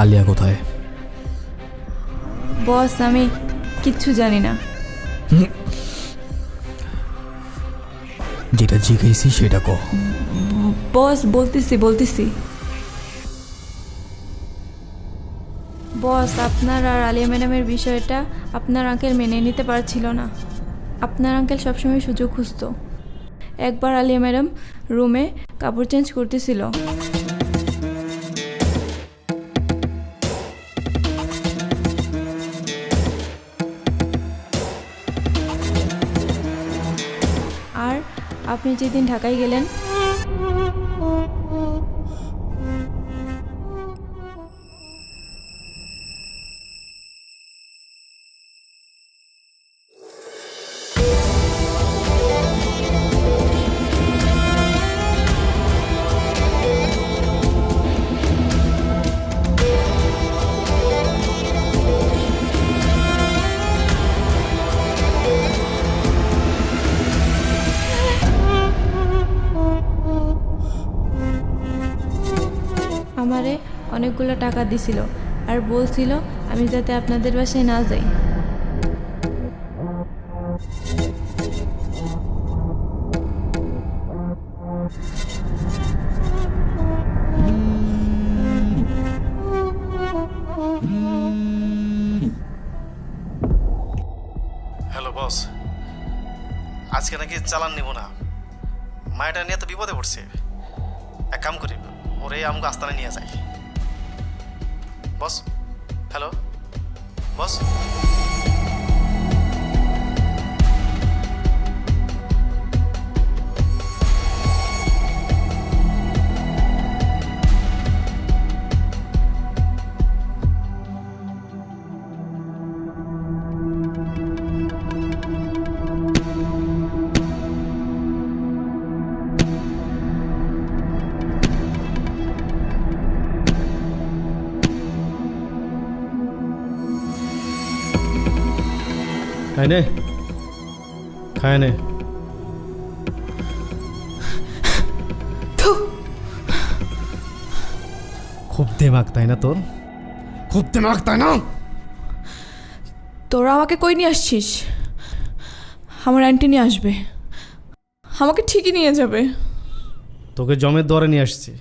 আলিয়া কোথায়? বস আমি কিচ্ছু জানি না। যেটা জিজ্ঞেসি সেটা কো। বস বলতেছি বস, আপনার আর আলিয়া ম্যাডামের বিষয়টা আপনার আঙ্কেল মেনে নিতে পারছিল না। আপনার আঙ্কেল সবসময় সুযোগ খুঁজত। একবার আলিয়া ম্যাডাম রুমে কাপড় চেঞ্জ করতেছিল, আর আপনি যেদিন ঢাকায় গেলেন আমারে অনেকগুলো টাকা দিছিল আর বলছিল আমি যাতে আপনাদের বাসায় না যাই। হ্যালো বস, আজকে নাকি চালান নিব না, মায়েটা নিয়ে তো বিপদে পড়ছে। এক কাম করি, ওরে আমাকে আস্তানে নিয়ে যাই। বস, হ্যালো বস। খায় নে খুব দেমাগ তাই না তোর? খুব দেমাগ তাই না? তোরা আমাকে কই নিয়ে আসছিস? আমার আন্টি নিয়ে আসবে, আমাকে ঠিকই নিয়ে যাবে। তোকে জমের দরে নিয়ে আসছি।